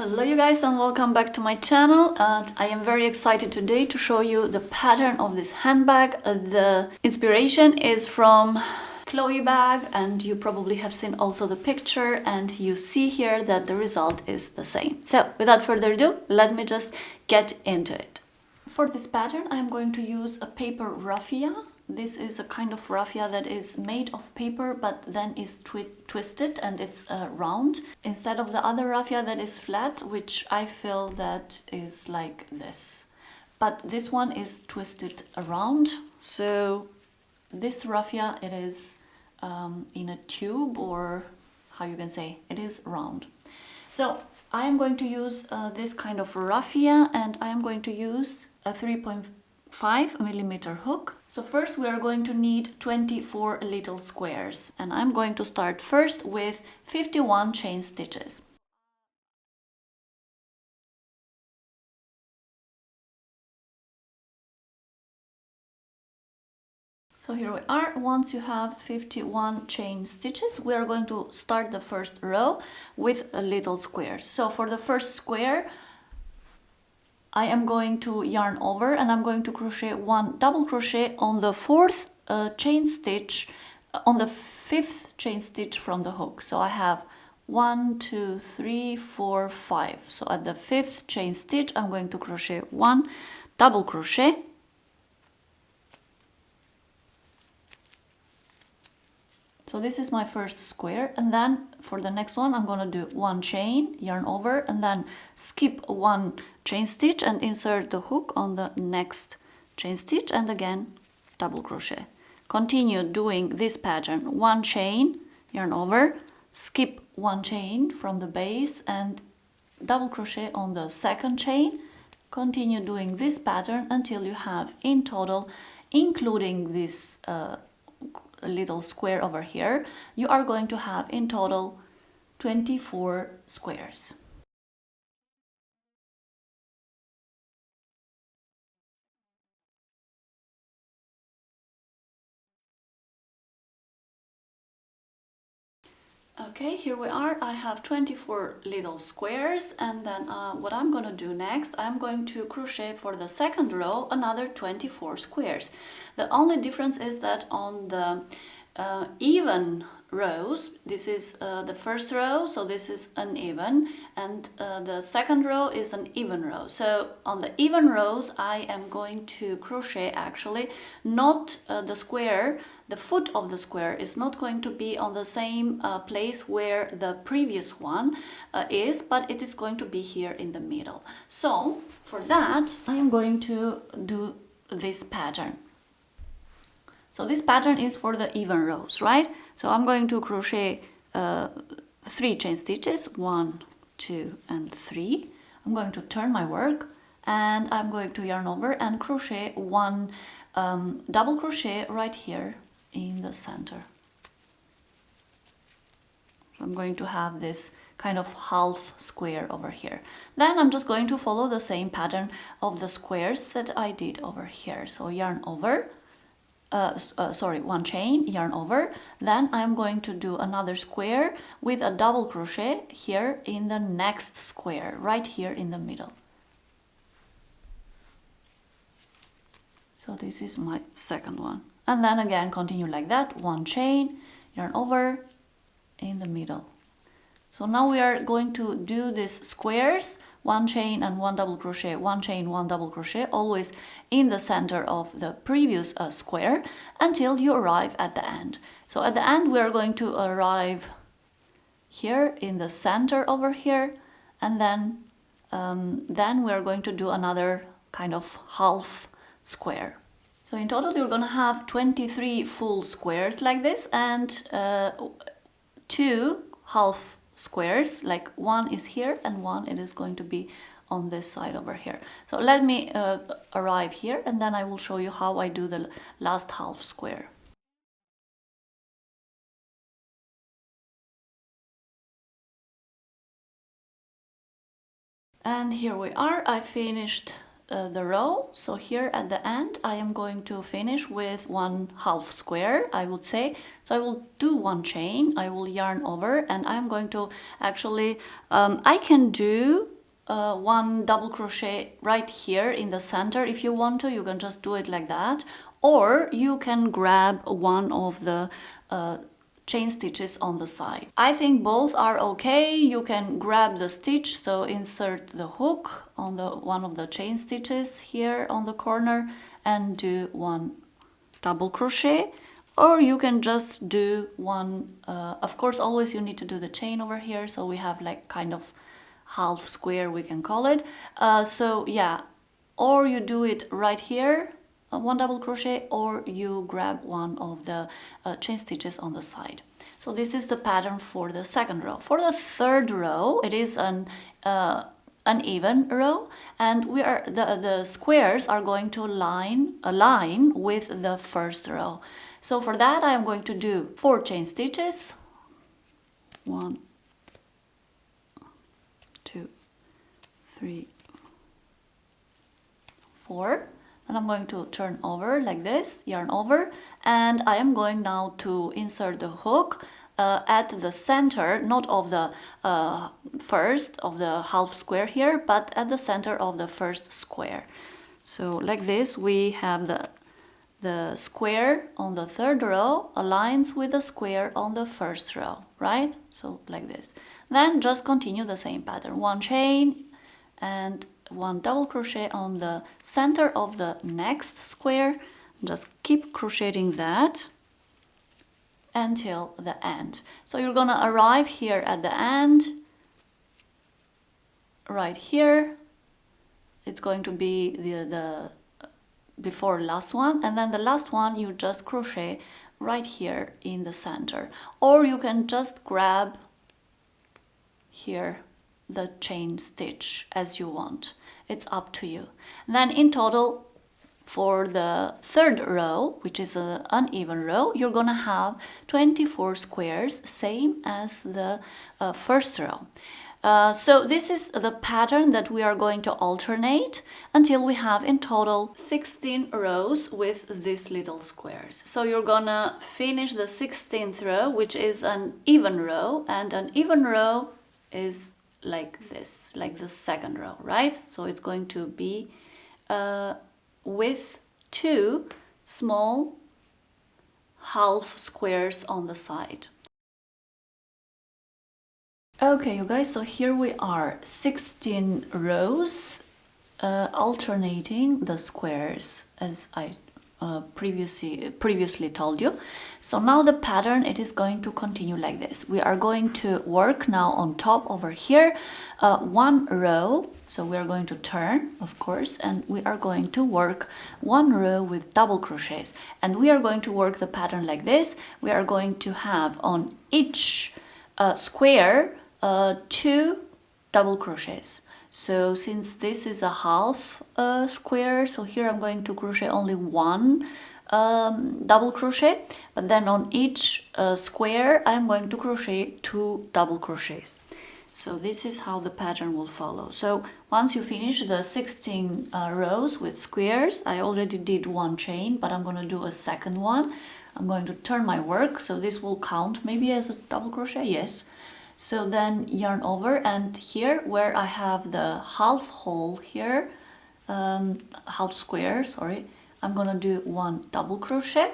Hello you guys and welcome back to my channel, and I am very excited today to show you the pattern of this handbag. The inspiration is from Chloe bag and you probably have seen also the picture, and you see here that the result is the same. So without further ado, let me just get into it. For this pattern I am going to use a paper raffia. This is a kind of raffia that is made of paper but then is twisted and it's round, instead of the other raffia that is flat, which I feel that is like this. But this one is twisted around, so this raffia, it is in a tube, or how you can say, it is round. So I am going to use this kind of raffia, and I am going to use a 3.5mm hook. So first we are going to need 24 little squares, and I'm going to start first with 51 chain stitches. So here we are. Once you have 51 chain stitches, we are going to start the first row with a little squares. So for the first square, I am going to yarn over and I'm going to crochet one double crochet on the fourth chain stitch, on the fifth chain stitch from the hook. So I have 1, 2, 3, 4, 5. So at the fifth chain stitch I'm going to crochet one double crochet. So this is my first square, and then for the next one I'm gonna do one chain, yarn over, and then skip one chain stitch and insert the hook on the next chain stitch, and again double crochet. Continue doing this pattern, one chain, yarn over, skip one chain from the base and double crochet on the second chain. Continue doing this pattern until you have in total, including this little square over here, you are going to have in total 24 squares. Okay, here we are. I have 24 little squares, and then what I'm going to do next, I'm going to crochet for the second row another 24 squares. The only difference is that on the even rows, this is the first row, so this is uneven, and the second row is an even row. So on the even rows I am going to crochet actually not the square, the foot of the square is not going to be on the same place where the previous one is, but it is going to be here in the middle. So for that I am going to do this pattern. So this pattern is for the even rows, right? So I'm going to crochet 3 chain stitches, 1, 2, and 3. I'm going to turn my work and I'm going to yarn over and crochet one double crochet right here in the center. So I'm going to have this kind of half square over here. Then I'm just going to follow the same pattern of the squares that I did over here. So yarn over, one chain, yarn over, then I'm going to do another square with a double crochet here in the next square, right here in the middle. So this is my second one, and then again continue like that, one chain, yarn over in the middle. So now we are going to do these squares, one chain and one double crochet, one chain, one double crochet, always in the center of the previous square until you arrive at the end. So at the end we are going to arrive here in the center over here, and then we are going to do another kind of half square. So in total you're going to have 23 full squares like this, and 2 half squares, like one is here and one it is going to be on this side over here. So let me arrive here and then I will show you how I do the last half square. And here we are, I finished the row. So here at the end I am going to finish with one half square, I would say. So I will do one chain, I will yarn over, and I'm going to actually I can do one double crochet right here in the center. If you want to, you can just do it like that, or you can grab one of the chain stitches on the side. I think both are okay. You can grab the stitch, so insert the hook on the one of the chain stitches here on the corner and do one double crochet, or you can just do one, of course always you need to do the chain over here, so we have like kind of half square, we can call it. So yeah, or you do it right here, one double crochet, or you grab one of the chain stitches on the side. So this is the pattern for the second row. For the third row, it is an uneven row, and we are the squares are going to align with the first row. So for that I am going to do 4 chain stitches, 1, 2, 3, 4, and I'm going to turn over like this, yarn over, and I am going now to insert the hook at the center, not of the first of the half square here, but at the center of the first square. So like this, we have the square on the third row aligns with the square on the first row, right? So like this. Then just continue the same pattern, 1 chain and 1 double crochet on the center of the next square. Just keep crocheting that until the end. So you're gonna arrive here at the end, right here. It's going to be the before last one, and then the last one you just crochet right here in the center, or you can just grab here the chain stitch as you want. It's up to you. And then in total, for the third row, which is an uneven row, you're gonna have 24 squares, same as the first row. So this is the pattern that we are going to alternate until we have in total 16 rows with these little squares. So you're gonna finish the 16th row, which is an even row, and an even row is like this, like the second row, right? So it's going to be with 2 small half squares on the side. Okay, you guys, so here we are, 16 rows, alternating the squares as I previously told you. So now the pattern, it is going to continue like this. We are going to work now on top over here, 1 row. So we are going to turn, of course, and we are going to work 1 row with double crochets, and we are going to work the pattern like this. We are going to have on each square 2 double crochets. So since this is a half square, so here I'm going to crochet only 1 double crochet, but then on each square I'm going to crochet 2 double crochets. So this is how the pattern will follow. So once you finish the 16 rows with squares, I already did 1 chain, but I'm going to do a second one. I'm going to turn my work, so this will count maybe as a double crochet, yes. So then yarn over, and here where I have the half hole here, half square, sorry, I'm gonna do 1 double crochet,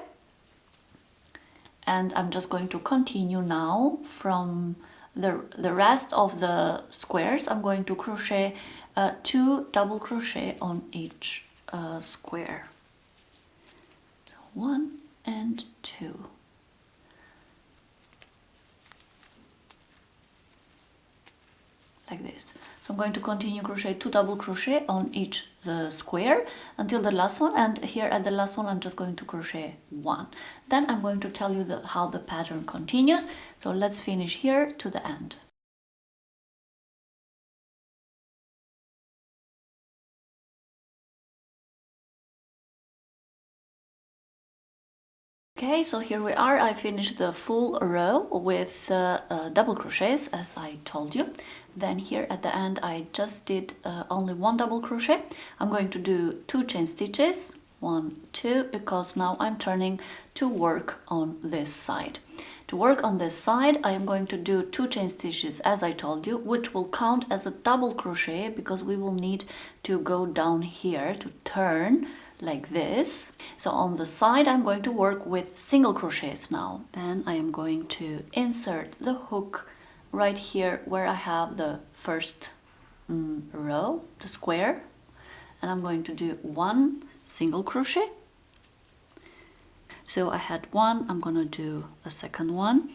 and I'm just going to continue now from the rest of the squares. I'm going to crochet 2 double crochet on each square. So 1 and 2. Like this. So I'm going to continue crochet 2 double crochet on each the square until the last one, and here at the last one I'm just going to crochet 1. Then I'm going to tell you how the pattern continues. So let's finish here to the end. Okay, so here we are. I finished the full row with double crochets as I told you. Then here at the end I just did only 1 double crochet. I'm going to do 2 chain stitches, 1, 2, because now I'm turning to work on this side. To work on this side, I am going to do 2 chain stitches as I told you, which will count as a double crochet because we will need to go down here to turn like this. So on the side I'm going to work with single crochets now. Then I am going to insert the hook right here where I have the first row, the square, and I'm going to do 1 single crochet. So I had 1, I'm gonna do a second one.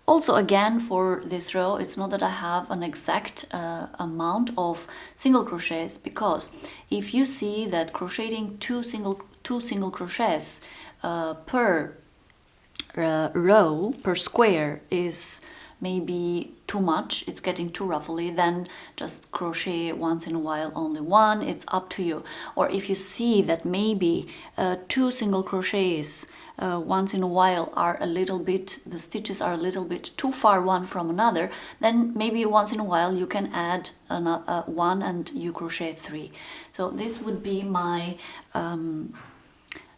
Also again for this row, it's not that I have an exact amount of single crochets, because if you see that crocheting two single crochets per row, per square is maybe too much, it's getting too ruffly, then just crochet once in a while only 1, it's up to you. Or if you see that maybe 2 single crochets once in a while are a little bit, the stitches are a little bit too far one from another, then maybe once in a while you can add another 1 and you crochet 3. So this would be my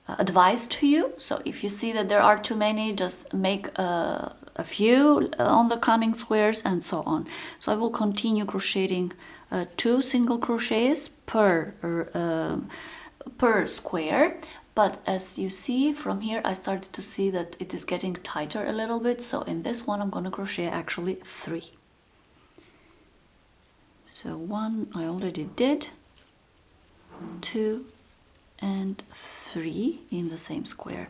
advice to you. So if you see that there are too many, just make a few on the coming squares and so on. So I will continue crocheting 2 single crochets per square. But as you see from here, I started to see that it is getting tighter a little bit. So in this one, I'm going to crochet actually 3. So 1 I already did, 2 and 3 in the same square.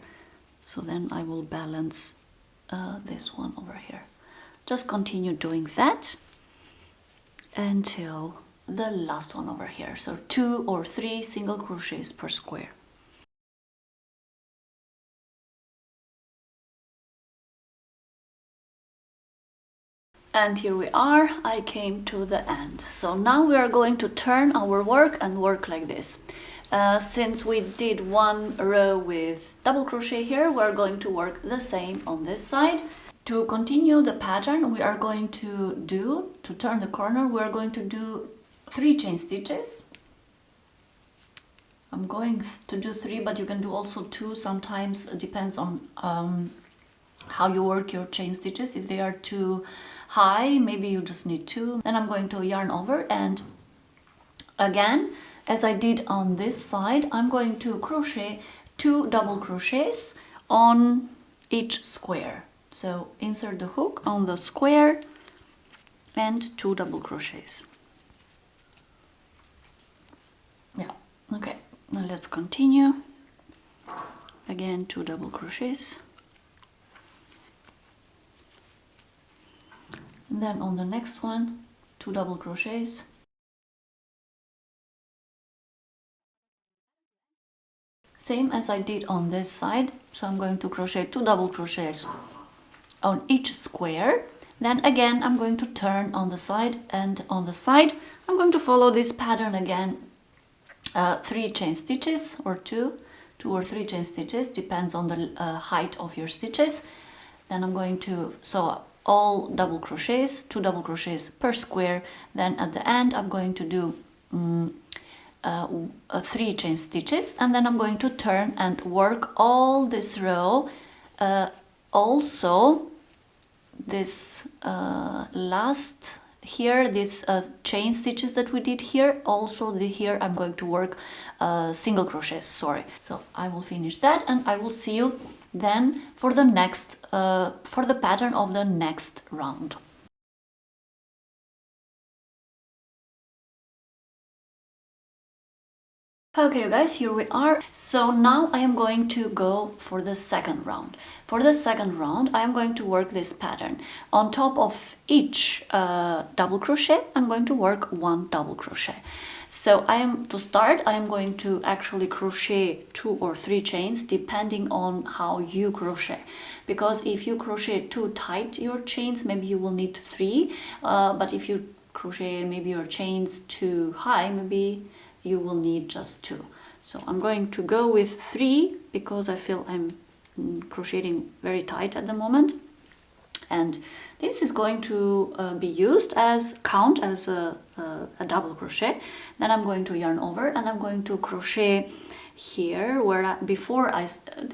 So then I will balance this one over here. Just continue doing that until the last one over here. So 2 or 3 single crochets per square. And here we are, I came to the end. So now we are going to turn our work and work like this. Since we did 1 row with double crochet here, we're going to work the same on this side. To continue the pattern, we are going to turn the corner, we are going to do 3 chain stitches. I'm going to do 3, but you can do also 2. Sometimes it depends on how you work your chain stitches. If they are too high, maybe you just need 2. Then I'm going to yarn over, and again, as I did on this side, I'm going to crochet 2 double crochets on each square. So insert the hook on the square and 2 double crochets. Yeah, okay, now let's continue. Again, 2 double crochets. And then on the next one, 2 double crochets. Same as I did on this side. So I'm going to crochet 2 double crochets on each square. Then again, I'm going to turn on the side, and on the side, I'm going to follow this pattern again. 3 chain stitches, or 2 or 3 chain stitches, depends on the height of your stitches. Then I'm going to sew all double crochets, 2 double crochets per square. Then at the end I'm going to do 3 chain stitches, and then I'm going to turn and work all this row. Also this last here, this chain stitches that we did here, also here I'm going to work single crochets, sorry. So I will finish that, and I will see you then for the next for the pattern of the next round. Okay guys, here we are. So now I am going to go for the second round. For the second round, I am going to work this pattern. On top of each double crochet, I'm going to work 1 double crochet. So to start, I am going to actually crochet 2 or 3 chains depending on how you crochet. Because if you crochet too tight your chains, maybe you will need 3. But if you crochet maybe your chains too high, maybe you will need just 2. So I'm going to go with 3 because I feel I'm crocheting very tight at the moment. And this is going to be used as count as a double crochet. Then I'm going to yarn over and I'm going to crochet here where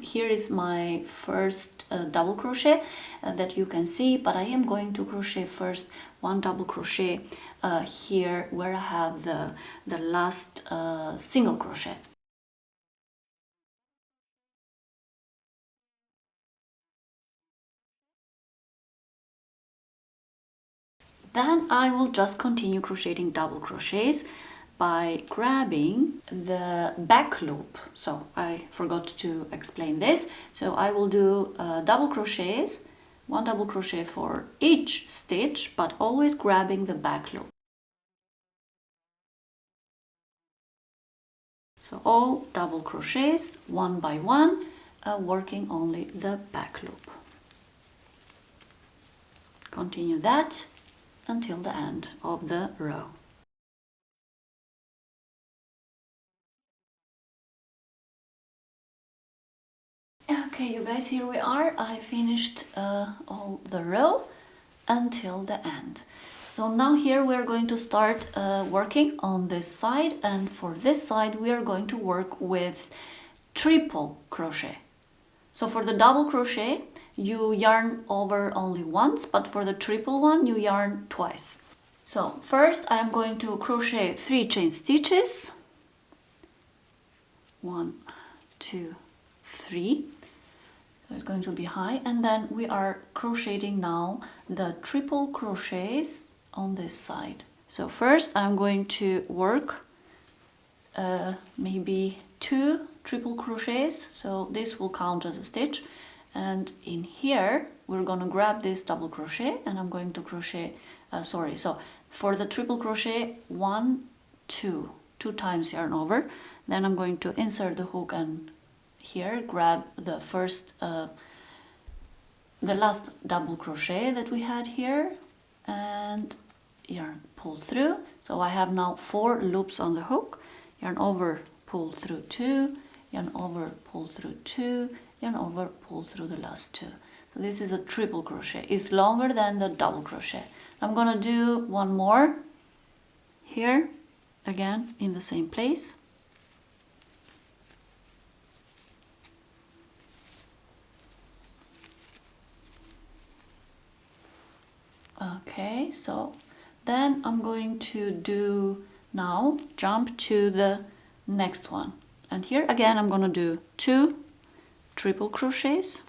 here is my first double crochet that you can see, but I am going to crochet first one double crochet here where I have the last single crochet. Then I will just continue crocheting double crochets by grabbing the back loop. So I forgot to explain this. So I will do double crochets, one double crochet for each stitch, but always grabbing the back loop. So all double crochets, one by one, working only the back loop. Continue that until the end of the row. Okay, you guys, here we are. I finished all the row until the end. So now here we are going to start working on this side, and for this side we are going to work with triple crochet. So for the double crochet you yarn over only once, but for the triple one you yarn twice. So first I am going to crochet 3 chain stitches, 1, 2, 3. So it's going to be high, and then we are crocheting now the triple crochets on this side. So first I'm going to work maybe 2 triple crochets, so this will count as a stitch, and in here we're going to grab this double crochet and I'm going to crochet so for the triple crochet 1, 2 times yarn over, then I'm going to insert the hook and here grab the first the last double crochet that we had here and yarn, pull through. So I have now 4 loops on the hook, yarn over, pull through 2, yarn over, pull through 2, yarn over, pull through the last 2. So this is a triple crochet. It's longer than the double crochet. I'm gonna do one more here again in the same place. Okay, so then I'm going to do now jump to the next one, and here again I'm going to do 2 triple crochets,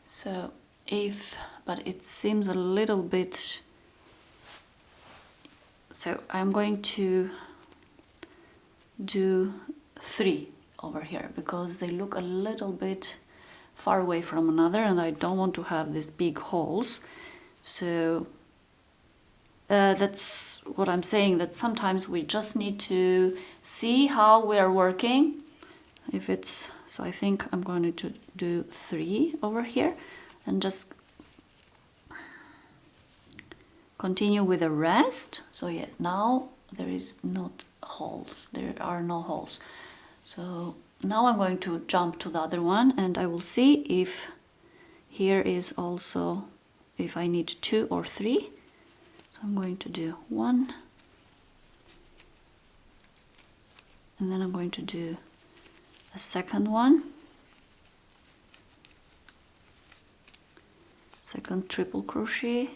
so but it seems a little bit, so I'm going to do 3 over here because they look a little bit far away from another and I don't want to have these big holes. So that's what I'm saying, that sometimes we just need to see how we are working. If it's, so I think I'm going to do 3 over here and just continue with the rest. So yeah, now there is not holes, there are no holes. So now I'm going to jump to the other one and I will see if here is also, if I need 2 or 3. So I'm going to do 1 and then I'm going to do a second one, second triple crochet,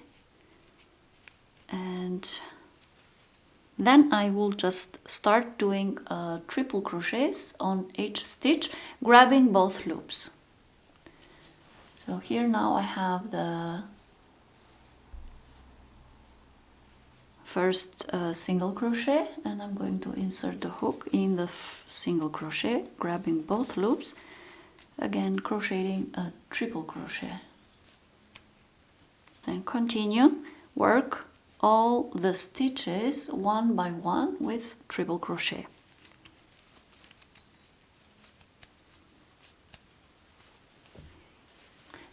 and then I will just start doing triple crochets on each stitch, grabbing both loops. So here now I have the first single crochet and I'm going to insert the hook in the single crochet, grabbing both loops, again crocheting a triple crochet. Then continue, work all the stitches one by one with triple crochet.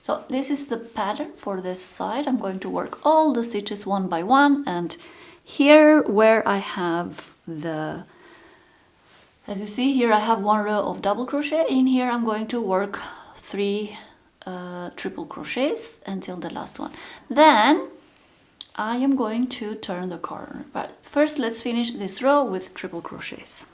So this is the pattern for this side. I'm going to work all the stitches one by one, and here where I have as you see here, I have one row of double crochet. In here I'm going to work 3 triple crochets until the last one. Then I am going to turn the corner, but first let's finish this row with triple crochets.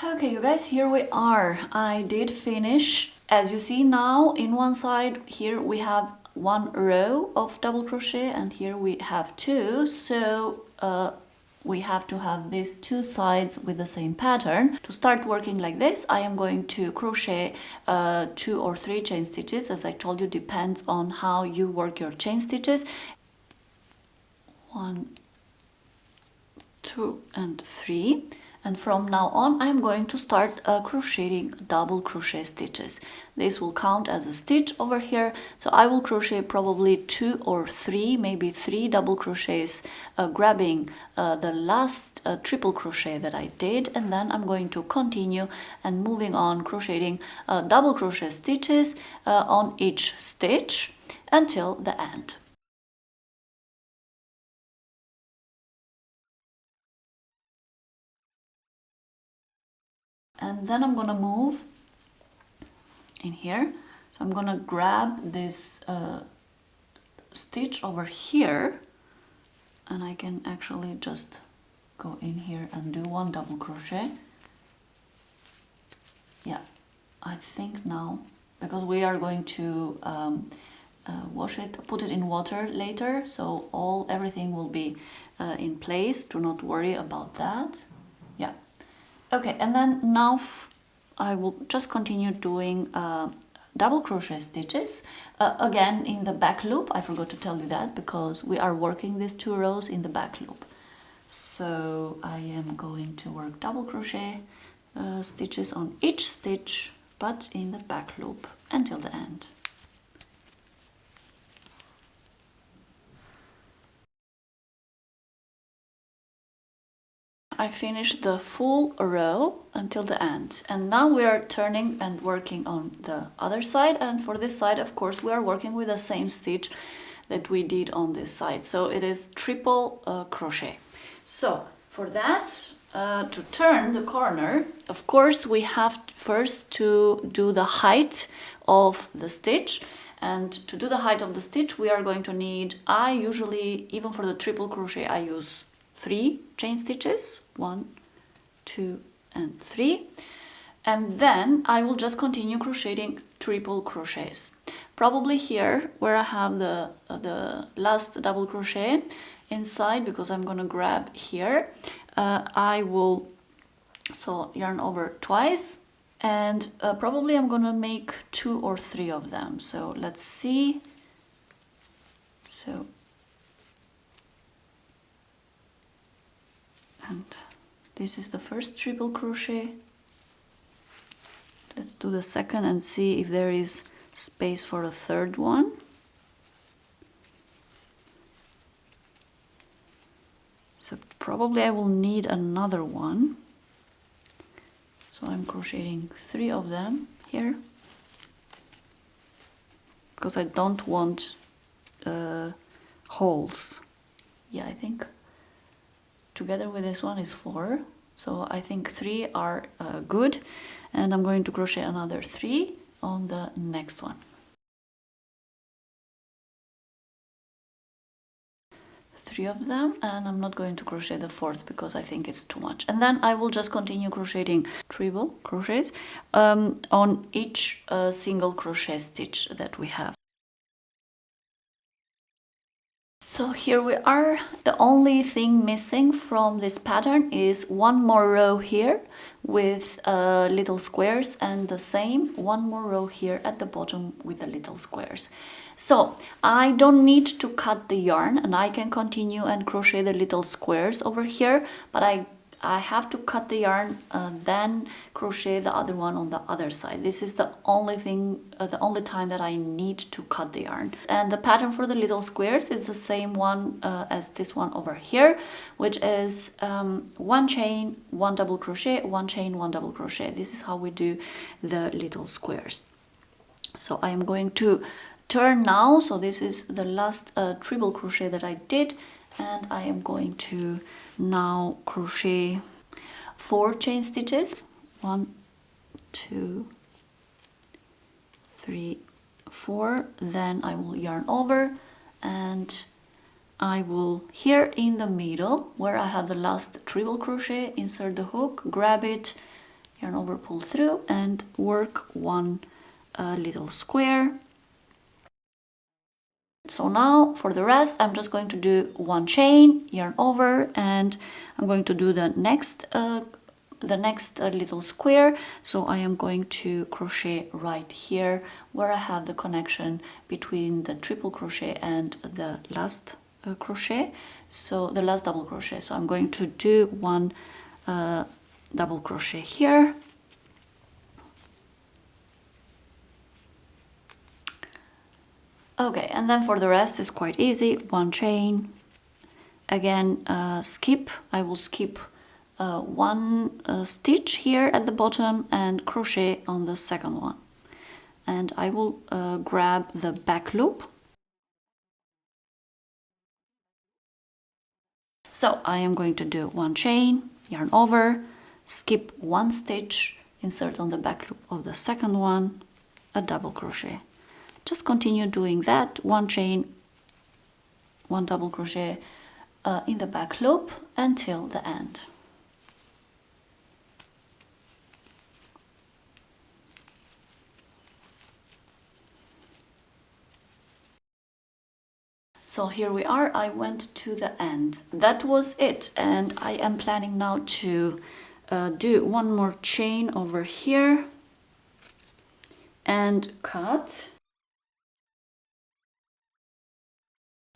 Okay, you guys, here we are. I did finish. As you see now, in one side here we have one row of double crochet and here we have 2, so we have to have these 2 sides with the same pattern. To start working like this, I am going to crochet 2 or 3 chain stitches. As I told you, depends on how you work your chain stitches. 1, 2 and 3. And from now on I'm going to start crocheting double crochet stitches. This will count as a stitch over here, so I will crochet probably 2 or 3, maybe 3 double crochets, grabbing the last triple crochet that I did, and then I'm going to continue and moving on crocheting double crochet stitches on each stitch until the end. And then I'm gonna move in here. So I'm gonna grab this stitch over here, and I can actually just go in here and do 1 double crochet. Yeah, I think now, because we are going to wash it, put it in water later, so everything will be in place. Do not worry about that. Yeah. Okay, and then now I will just continue doing double crochet stitches again in the back loop. I forgot to tell you that because we are working these 2 rows in the back loop. So I am going to work double crochet stitches on each stitch, but in the back loop until the end. I finished the full row until the end, and now we are turning and working on the other side, and for this side of course we are working with the same stitch that we did on this side, so it is triple crochet. So for that, to turn the corner, of course we have first to do the height of the stitch, and to do the height of the stitch we are going to need, I usually, even for the triple crochet, I use 3 chain stitches, 1, 2 and 3, and then I will just continue crocheting triple crochets. Probably here where I have the last double crochet inside, because I'm gonna grab here, I will yarn over twice, and probably I'm gonna make 2 or 3 of them. So let's see. And this is the first triple crochet. Let's do the second and see if there is space for a third one. So probably I will need another one. So I'm crocheting 3 of them here, because I don't want holes. Yeah, I think together with this one is 4, so I think 3 are good, and I'm going to crochet another 3 on the next one. 3 of them, and I'm not going to crochet the 4th because I think it's too much, and then I will just continue crocheting triple crochets on each single crochet stitch that we have. So here we are. The only thing missing from this pattern is 1 more row here with little squares, and the same 1 more row here at the bottom with the little squares. So I don't need to cut the yarn, and I can continue and crochet the little squares over here, but I have to cut the yarn, then crochet the other one on the other side. This is the only thing, the only time that I need to cut the yarn. And the pattern for the little squares is the same one as this one over here, which is 1 chain, 1 double crochet, 1 chain, 1 double crochet. This is how we do the little squares. So I am going to turn now. So this is the last triple crochet that I did, and I am going to now crochet 4 chain stitches. 1, 2, 3, 4. Then I will yarn over, and I will, here in the middle where I have the last triple crochet, insert the hook, grab it, yarn over, pull through, and work one little square. So now for the rest, I'm just going to do 1 chain, yarn over, and I'm going to do the next little square. So I am going to crochet right here where I have the connection between the triple crochet and the last crochet, so the last double crochet. So I'm going to do 1 double crochet here, okay, and then for the rest is quite easy. 1 chain, again skip, I will skip 1 stitch here at the bottom and crochet on the second one, and I will grab the back loop. So I am going to do 1 chain, yarn over, skip 1 stitch, insert on the back loop of the second one, a double crochet. Just continue doing that, 1 chain, 1 double crochet in the back loop until the end. So here we are, I went to the end. That was it, and I am planning now to do 1 more chain over here and cut.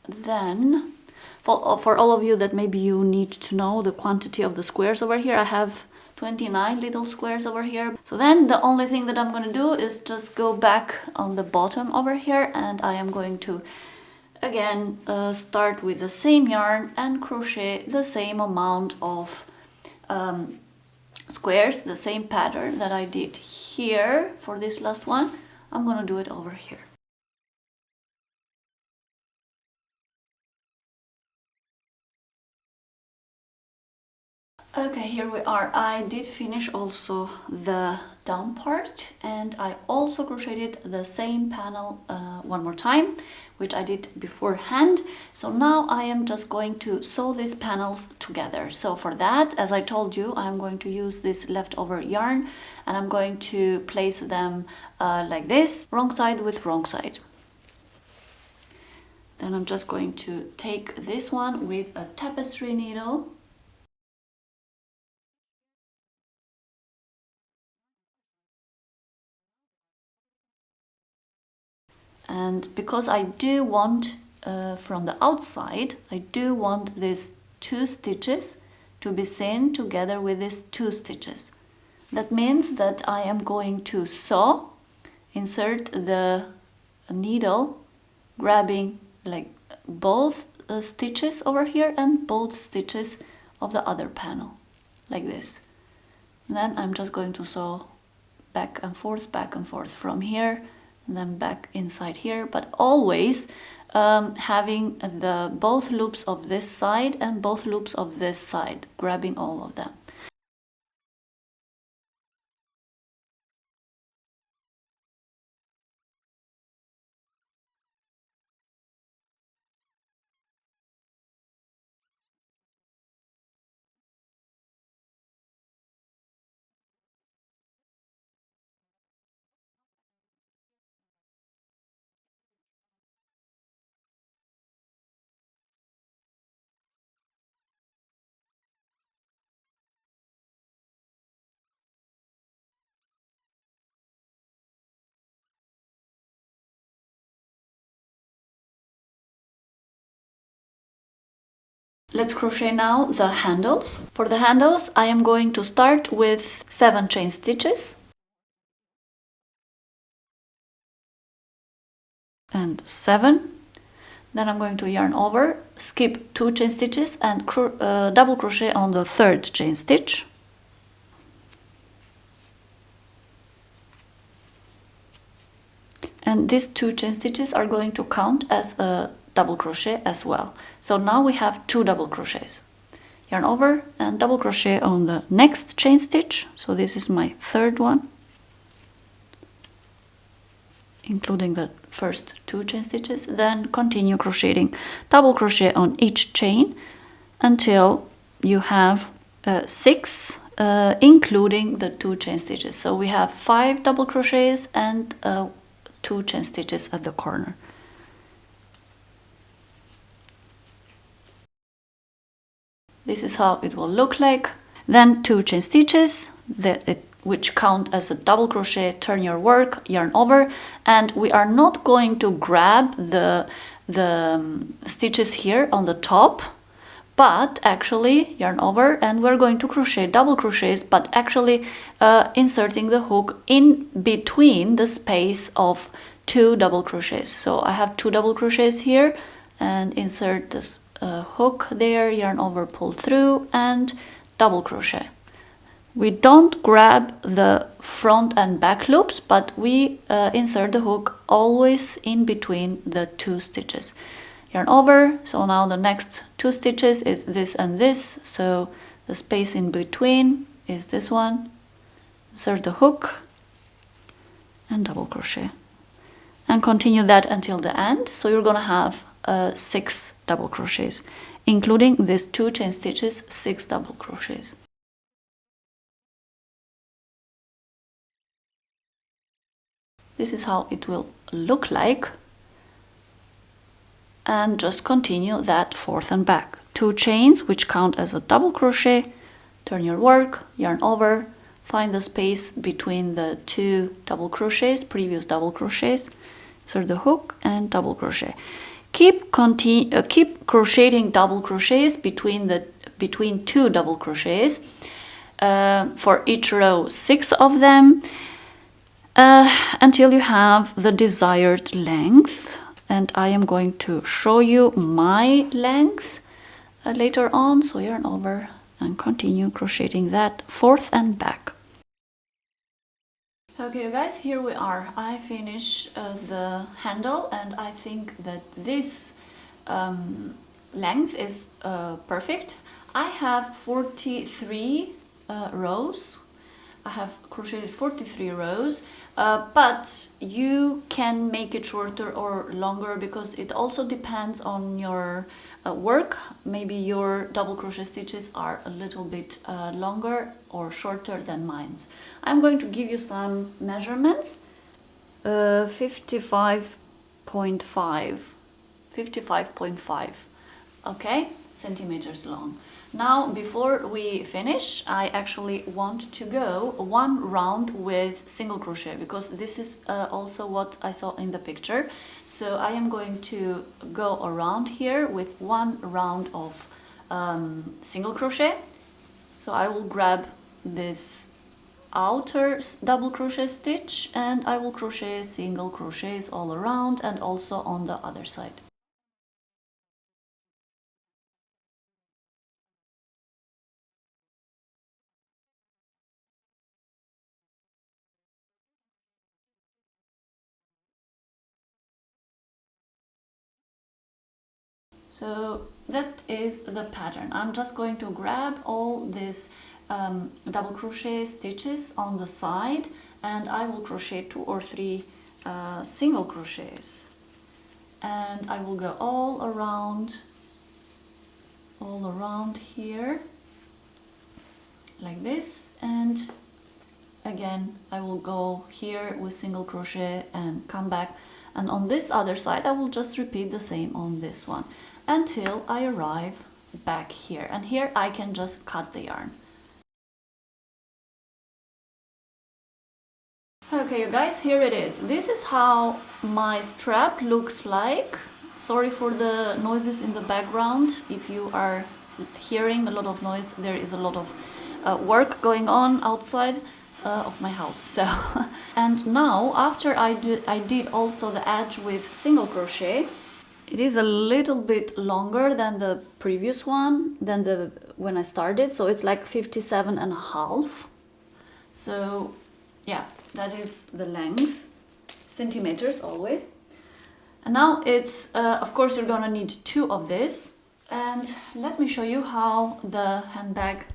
Then, for all of you that maybe you need to know the quantity of the squares over here, I have 29 little squares over here. So then the only thing that I'm going to do is just go back on the bottom over here, and I am going to again start with the same yarn and crochet the same amount of squares, the same pattern that I did here for this last one. I'm gonna do it over here. Okay, here we are. I did finish also the down part, and I also crocheted the same panel 1 more time, which I did beforehand. So now I am just going to sew these panels together. So for that, as I told you, I'm going to use this leftover yarn, and I'm going to place them like this, wrong side with wrong side. Then I'm just going to take this one with a tapestry needle, and because I do want from the outside, I do want these 2 stitches to be seen together with these 2 stitches. That means that I am going to sew, insert the needle, grabbing like both stitches over here and both stitches of the other panel, like this. And then I'm just going to sew back and forth from here, and then back inside here, but always having the both loops of this side and both loops of this side, grabbing all of them. Let's crochet now the handles. For the handles, I am going to start with 7 chain stitches and 7. Then I'm going to yarn over, skip 2 chain stitches and double crochet on the 3rd chain stitch. And these 2 chain stitches are going to count as a double crochet as well. So now we have 2 double crochets. Yarn over and double crochet on the next chain stitch. So this is my 3rd one, including the first 2 chain stitches. Then continue crocheting double crochet on each chain until you have 6, including the 2 chain stitches. So we have 5 double crochets and 2 chain stitches at the corner. This is how it will look like. Then 2 chain stitches which count as a double crochet, turn your work, yarn over, and we are not going to grab the stitches here on the top, but actually yarn over, and we're going to crochet double crochets, but actually inserting the hook in between the space of 2 double crochets. So I have 2 double crochets here and insert this hook there, yarn over, pull through, and double crochet. We don't grab the front and back loops, but we insert the hook always in between the 2 stitches. Yarn over, so now the next 2 stitches is this and this, so the space in between is this one. Insert the hook and double crochet. And continue that until the end, so you're gonna have 6 double crochets, including these 2 chain stitches, 6 double crochets. This is how it will look like, and just continue that forth and back. 2 chains which count as a double crochet, turn your work, yarn over, find the space between the 2 double crochets, previous double crochets, insert the hook and double crochet. Keep crocheting double crochets between 2 double crochets, for each row 6 of them, until you have the desired length. And I am going to show you my length later on. So yarn over and continue crocheting that forth and back. Okay guys, here we are. I finished the handle, and I think that this length is perfect. I have 43 rows. I have crocheted 43 rows, but you can make it shorter or longer because it also depends on your work. Maybe your double crochet stitches are a little bit longer or shorter than mine. I'm going to give you some measurements. 55.5, okay, centimeters long. Now, before we finish, I actually want to go 1 round with single crochet, because this is also what I saw in the picture. So I am going to go around here with 1 round of single crochet. So I will grab this outer double crochet stitch and I will crochet single crochets all around and also on the other side. So that is the pattern. I'm just going to grab all these double crochet stitches on the side and I will crochet 2 or 3 single crochets, and I will go all around here like this, and again I will go here with single crochet and come back, and on this other side I will just repeat the same on this one until I arrive back here, and here I can just cut the yarn. Okay, you guys, here it is. This is how my strap looks like. Sorry for the noises in the background. If you are hearing a lot of noise, there is a lot of work going on outside of my house. So, and now after I did also the edge with single crochet. It is a little bit longer than the previous one, than when I started, so it's like 57.5. So yeah, that is the length. centimeters always. And now it's, of course, you're gonna need 2 of this. And let me show you how the handbag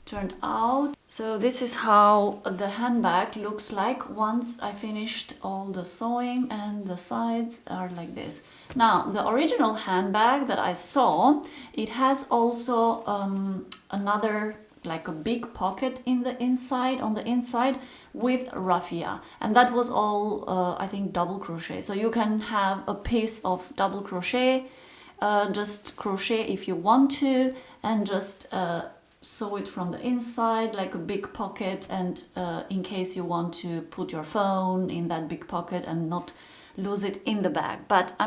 turned out. So this is how the handbag looks like once I finished all the sewing, and the sides are like this. Now, the original handbag that I saw, it has also another, like a big pocket in the inside, on the inside, with raffia, and that was all I think double crochet. So you can have a piece of double crochet, just crochet if you want to, and just sew it from the inside like a big pocket, and in case you want to put your phone in that big pocket and not lose it in the bag. But I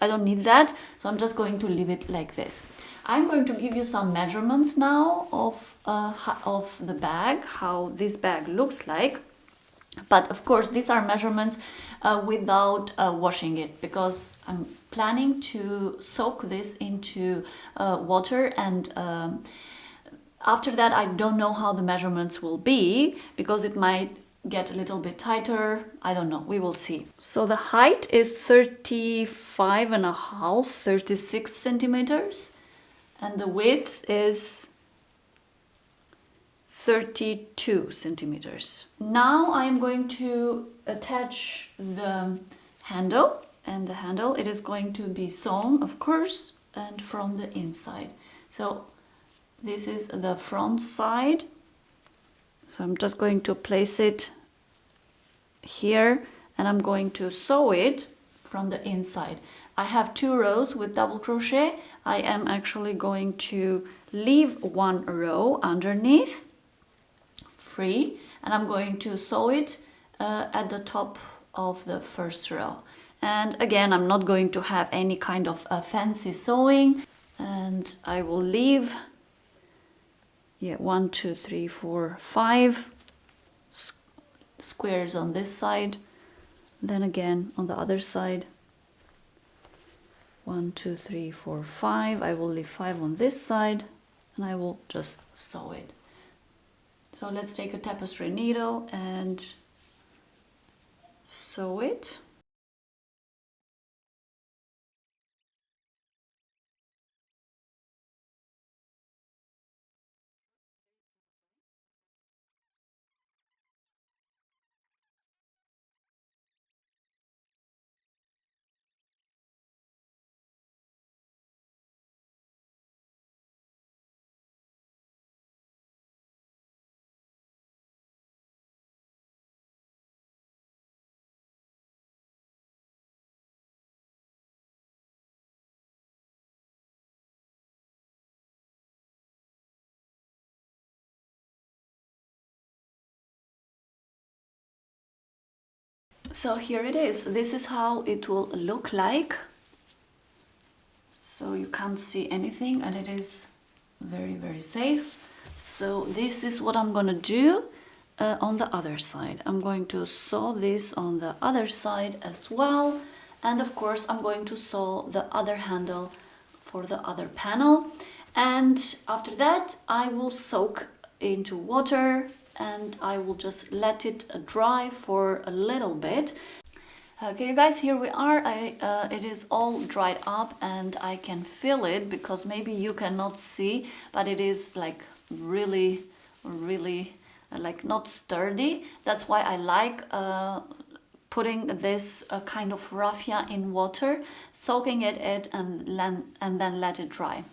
don't need that, so I'm just going to leave it like this. I'm going to give you some measurements now of the bag, how this bag looks like. But of course, these are measurements without washing it, because I'm planning to soak this into water, and after that I don't know how the measurements will be, because it might get a little bit tighter. I don't know, we will see. So the height is 35.5, 36 centimeters, and the width is 32 centimeters. Now I am going to attach the handle, and the handle, it is going to be sewn, of course, and from the inside. So this is the front side. So I'm just going to place it here, and I'm going to sew it from the inside. I have 2 rows with double crochet. I am actually going to leave 1 row underneath free, and I'm going to sew it at the top of the first row. And again, I'm not going to have any kind of fancy sewing, and I will leave 1, 2, 3, 4, 5 squares on this side, then again on the other side 1, 2, 3, 4, 5. I will leave 5 on this side, and I will just sew it. So let's take a tapestry needle and sew it. So here it is. This is how it will look like. So you can't see anything, and it is very, very safe. So this is what I'm gonna do on the other side. I'm going to sew this on the other side as well, and of course I'm going to sew the other handle for the other panel, and after that I will soak into water, and I will just let it dry for a little bit. Okay, you guys, here we are. It is all dried up, and I can feel it, because maybe you cannot see, but it is like really, really like not sturdy. That's why I like putting this kind of raffia in water, soaking it and then let it dry.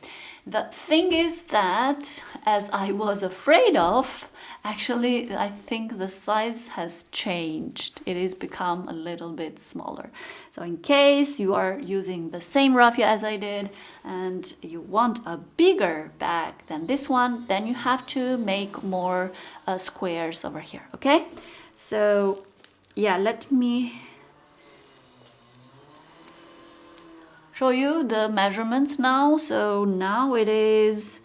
The thing is that, as I was afraid of, actually I think the size has changed. It has become a little bit smaller. So in case you are using the same raffia as I did and you want a bigger bag than this one, then you have to make more squares over here, okay? So yeah, let me show you the measurements now. So now it is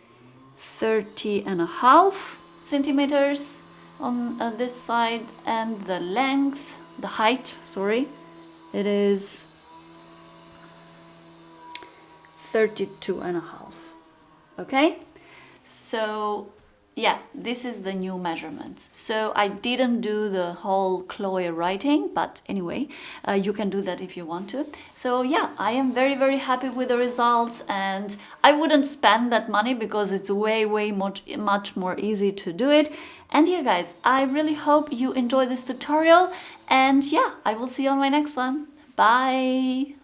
30.5 centimeters on this side, and the length, the height, sorry, it is 32.5. Okay, so yeah, this is the new measurements. So I didn't do the whole Chloe writing, but anyway, you can do that if you want to. So yeah, I am very, very happy with the results, and I wouldn't spend that money because it's way much more easy to do it. And yeah, guys, I really hope you enjoy this tutorial, and yeah, I will see you on my next one. Bye!